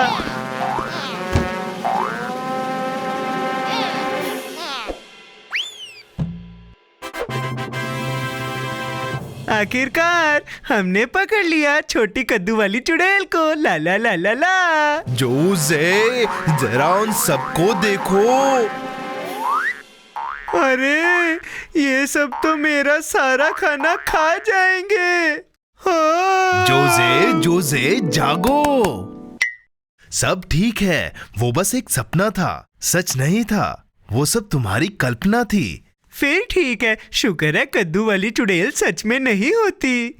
[SPEAKER 1] आखिरकार हमने पकड़ लिया छोटी कद्दू वाली चुड़ैल को। ला ला ला ला ला।
[SPEAKER 2] जोसे, जरा उन सबको देखो।
[SPEAKER 1] अरे, ये सब तो मेरा सारा खाना खा जाएंगे।
[SPEAKER 2] जोसे, जोसे, जागो। सब ठीक है, वो बस एक सपना था, सच नहीं था। वो सब तुम्हारी कल्पना थी।
[SPEAKER 1] फिर ठीक है, शुक्र है कद्दू वाली चुड़ैल सच में नहीं होती।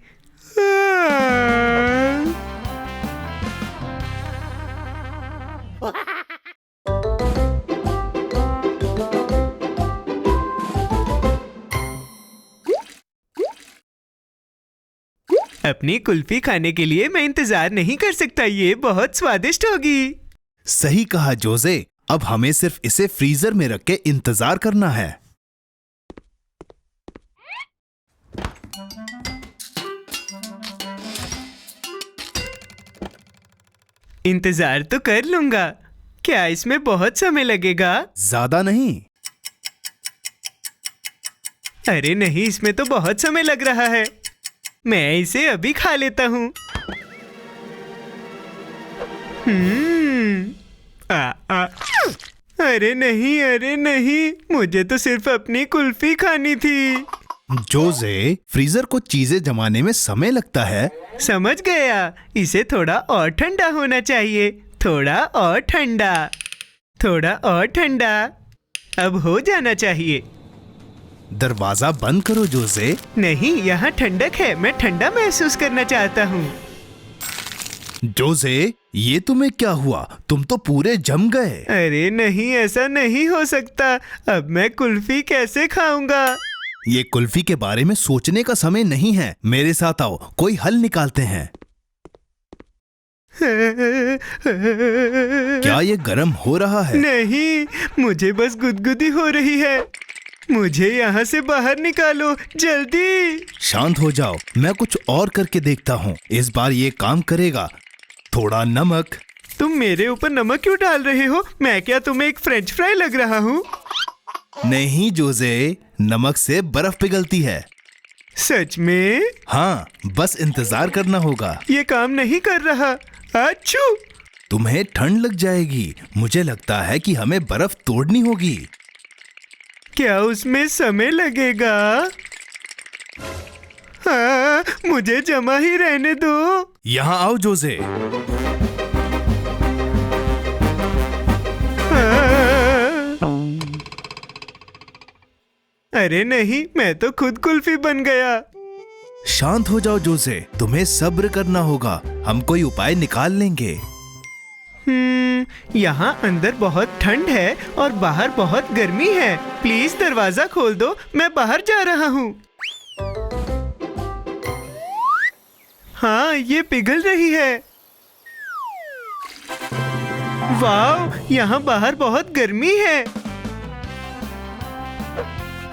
[SPEAKER 1] अपनी कुल्फी खाने के लिए मैं इंतजार नहीं कर सकता। ये बहुत स्वादिष्ट होगी।
[SPEAKER 2] सही कहा जोसे। अब हमें सिर्फ इसे फ्रीजर में रख के इंतजार करना है।
[SPEAKER 1] इंतजार तो कर लूंगा। क्या इसमें बहुत समय लगेगा?
[SPEAKER 2] ज्यादा नहीं।
[SPEAKER 1] अरे नहीं, इसमें तो बहुत समय लग रहा है। मैं इसे अभी खा लेता हूँ। अरे नहीं, मुझे तो सिर्फ अपनी कुल्फी खानी थी।
[SPEAKER 2] जोसे, फ्रीजर को चीजें जमाने में समय लगता है।
[SPEAKER 1] समझ गया। इसे थोड़ा और ठंडा होना चाहिए। थोड़ा और ठंडा, थोड़ा और ठंडा। अब हो जाना चाहिए।
[SPEAKER 2] दरवाजा बंद करो जोसे।
[SPEAKER 1] नहीं, यहाँ ठंडक है। मैं ठंडा महसूस करना चाहता हूँ।
[SPEAKER 2] जोसे, ये तुम्हें क्या हुआ? तुम तो पूरे जम गए।
[SPEAKER 1] अरे नहीं, ऐसा नहीं हो सकता। अब मैं कुल्फी कैसे खाऊंगा?
[SPEAKER 2] ये कुल्फी के बारे में सोचने का समय नहीं है। मेरे साथ आओ, कोई हल निकालते हैं। क्या ये गर्म हो रहा है?
[SPEAKER 1] नहीं, मुझे बस गुदगुदी हो रही है। मुझे यहाँ से बाहर निकालो, जल्दी।
[SPEAKER 2] शांत हो जाओ, मैं कुछ और करके देखता हूँ। इस बार ये काम करेगा। थोड़ा नमक।
[SPEAKER 1] तुम मेरे ऊपर नमक क्यों डाल रहे हो? मैं क्या तुम्हें एक फ्रेंच फ्राई लग रहा हूँ?
[SPEAKER 2] नहीं जोसे, नमक से बर्फ पिघलती है।
[SPEAKER 1] सच में?
[SPEAKER 2] हाँ, बस इंतजार करना होगा।
[SPEAKER 1] ये काम नहीं कर रहा। अच्छू!
[SPEAKER 2] तुम्हें ठंड लग जाएगी। मुझे लगता है कि हमें बर्फ तोड़नी होगी।
[SPEAKER 1] क्या उसमें समय लगेगा? हाँ, मुझे जमा ही रहने दो।
[SPEAKER 2] यहाँ आओ जोसे।
[SPEAKER 1] अरे नहीं, मैं तो खुद कुल्फी बन गया।
[SPEAKER 2] शांत हो जाओ जोसे, तुम्हें सब्र करना होगा। हम कोई उपाय निकाल लेंगे।
[SPEAKER 1] यहाँ अंदर बहुत ठंड है और बाहर बहुत गर्मी है। प्लीज दरवाजा खोल दो, मैं बाहर जा रहा हूँ। हाँ, ये पिघल रही है। वाह, यहाँ बाहर बहुत गर्मी है।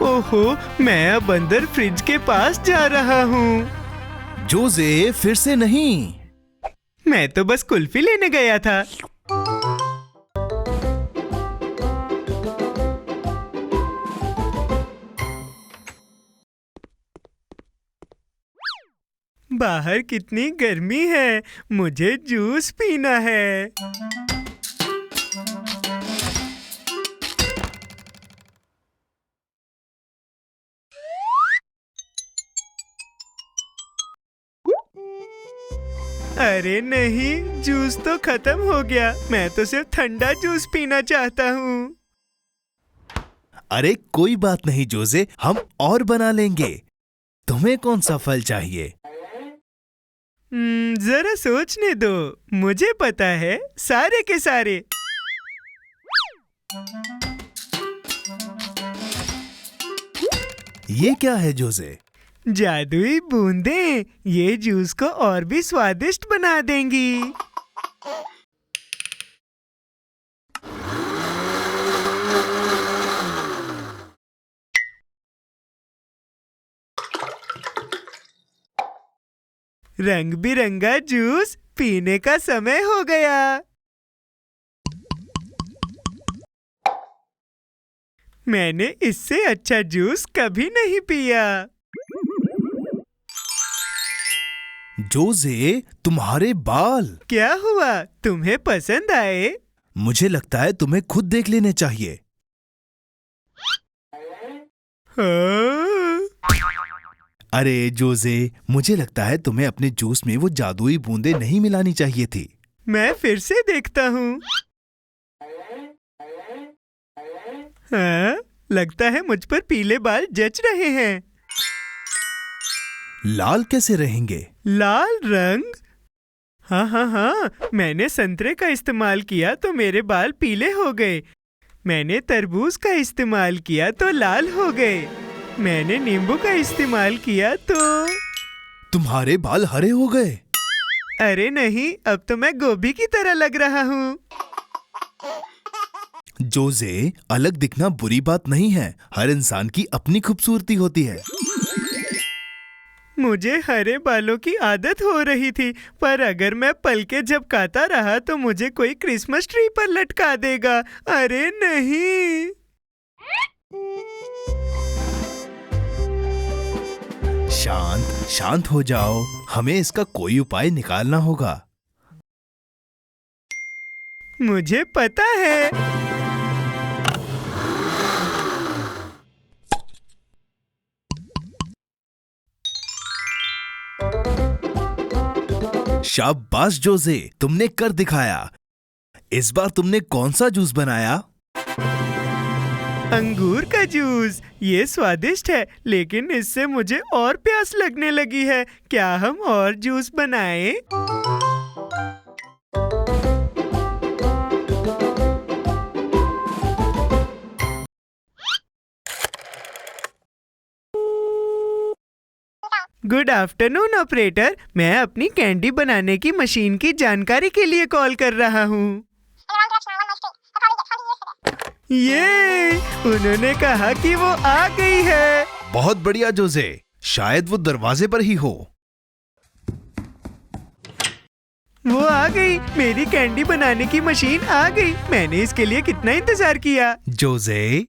[SPEAKER 1] ओहो, मैं अब अंदर फ्रिज के पास जा रहा हूँ।
[SPEAKER 2] जोसे, फिर से नहीं।
[SPEAKER 1] मैं तो बस कुल्फी लेने गया था। बाहर कितनी गर्मी है। मुझे जूस पीना है। अरे नहीं, जूस तो खत्म हो गया। मैं तो सिर्फ ठंडा जूस पीना चाहता हूँ।
[SPEAKER 2] अरे कोई बात नहीं जोसे, हम और बना लेंगे। तुम्हें कौन सा फल चाहिए?
[SPEAKER 1] जरा सोचने दो। मुझे पता है, सारे के सारे।
[SPEAKER 2] ये क्या है जोसे?
[SPEAKER 1] जादुई बूंदें। ये जूस को और भी स्वादिष्ट बना देंगी। रंग बिरंगा जूस पीने का समय हो गया। मैंने इससे अच्छा जूस कभी नहीं पिया।
[SPEAKER 2] जोसे, तुम्हारे बाल।
[SPEAKER 1] क्या हुआ? तुम्हें पसंद आए?
[SPEAKER 2] मुझे लगता है तुम्हें खुद देख लेने चाहिए।
[SPEAKER 1] हाँ?
[SPEAKER 2] अरे जोसे, मुझे लगता है तुम्हें अपने जूस में वो जादुई बूंदें नहीं मिलानी चाहिए थी।
[SPEAKER 1] मैं फिर से देखता हूँ। हाँ, लगता है मुझ पर पीले बाल जच रहे हैं।
[SPEAKER 2] लाल कैसे रहेंगे?
[SPEAKER 1] लाल रंग? हाँ, मैंने संतरे का इस्तेमाल किया तो मेरे बाल पीले हो गए। मैंने तरबूज का इस्तेमाल किया तो लाल हो गए। मैंने नींबू का इस्तेमाल किया तो
[SPEAKER 2] तुम्हारे बाल हरे हो गए।
[SPEAKER 1] अरे नहीं, अब तो मैं गोभी की तरह लग रहा हूँ।
[SPEAKER 2] जोजे, अलग दिखना बुरी बात नहीं है। हर इंसान की अपनी खूबसूरती होती है।
[SPEAKER 1] मुझे हरे बालों की आदत हो रही थी, पर अगर मैं पलके झपकाता रहा तो मुझे कोई क्रिसमस ट्री पर लटका देगा। अरे नहीं।
[SPEAKER 2] शांत शांत हो जाओ, हमें इसका कोई उपाय निकालना होगा।
[SPEAKER 1] मुझे पता है।
[SPEAKER 2] शाबाश जोजे, तुमने कर दिखाया। इस बार तुमने कौन सा जूस बनाया?
[SPEAKER 1] अंगूर का जूस। ये स्वादिष्ट है, लेकिन इससे मुझे और प्यास लगने लगी है। क्या हम और जूस बनाएं? गुड आफ्टरनून ऑपरेटर, मैं अपनी कैंडी बनाने की मशीन की जानकारी के लिए कॉल कर रहा हूँ। ये उन्होंने कहा कि वो आ गई है।
[SPEAKER 2] बहुत बढ़िया जोजे, शायद वो दरवाजे पर ही हो।
[SPEAKER 1] वो आ गई, मेरी कैंडी बनाने की मशीन आ गई। मैंने इसके लिए कितना इंतजार किया।
[SPEAKER 2] जोजे,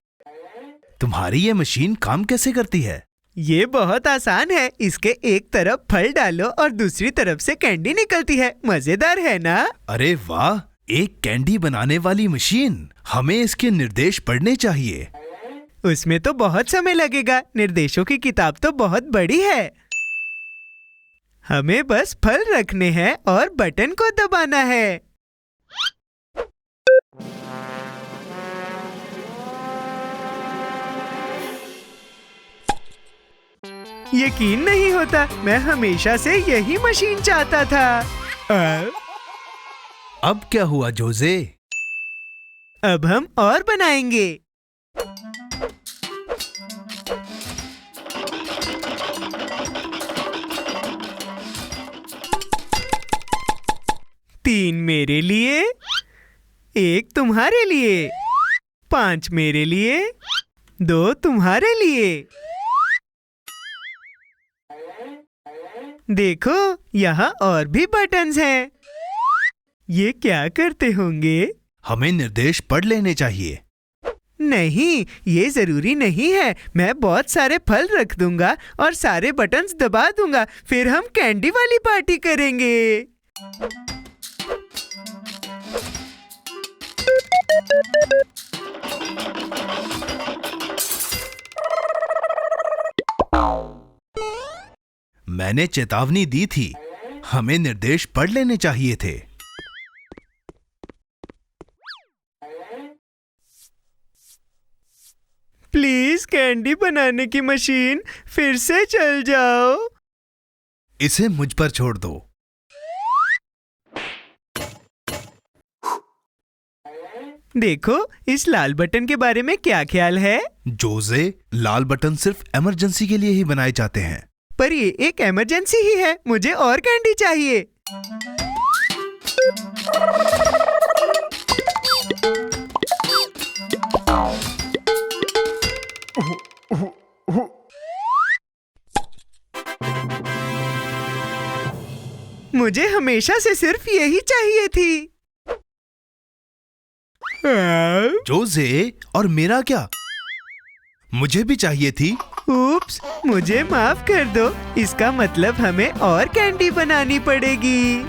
[SPEAKER 2] तुम्हारी ये मशीन काम कैसे करती है?
[SPEAKER 1] ये बहुत आसान है। इसके एक तरफ फल डालो और दूसरी तरफ से कैंडी निकलती है। मजेदार है ना?
[SPEAKER 2] अरे वाह, एक कैंडी बनाने वाली मशीन। हमें इसके निर्देश पढ़ने चाहिए।
[SPEAKER 1] उसमें तो बहुत समय लगेगा। निर्देशों की किताब तो बहुत बड़ी है। हमें बस फल रखने हैं और बटन को दबाना है। यकीन नहीं होता, मैं हमेशा से यही मशीन चाहता था।
[SPEAKER 2] अब क्या हुआ जोजे?
[SPEAKER 1] अब हम और बनाएंगे। तीन मेरे लिए, एक तुम्हारे लिए, 5 मेरे लिए, 2 तुम्हारे लिए। देखो, यहाँ और भी बटन्स हैं। ये क्या करते होंगे?
[SPEAKER 2] हमें निर्देश पढ़ लेने चाहिए।
[SPEAKER 1] नहीं, ये जरूरी नहीं है। मैं बहुत सारे फल रख दूंगा और सारे बटन्स दबा दूंगा। फिर हम कैंडी वाली पार्टी करेंगे।
[SPEAKER 2] मैंने चेतावनी दी थी, हमें निर्देश पढ़ लेने चाहिए थे।
[SPEAKER 1] प्लीज कैंडी बनाने की मशीन फिर से चल जाओ।
[SPEAKER 2] इसे मुझ पर छोड़ दो।
[SPEAKER 1] देखो, इस लाल बटन के बारे में क्या ख्याल है?
[SPEAKER 2] जोजे, लाल बटन सिर्फ इमरजेंसी के लिए ही बनाए जाते हैं।
[SPEAKER 1] पर ये एक इमरजेंसी ही है। मुझे और कैंडी चाहिए। मुझे हमेशा से सिर्फ यही चाहिए थी।
[SPEAKER 2] जोजे, और मेरा क्या? मुझे भी चाहिए थी।
[SPEAKER 1] उप्स, मुझे माफ कर दो। इसका मतलब हमें और कैंडी बनानी पड़ेगी।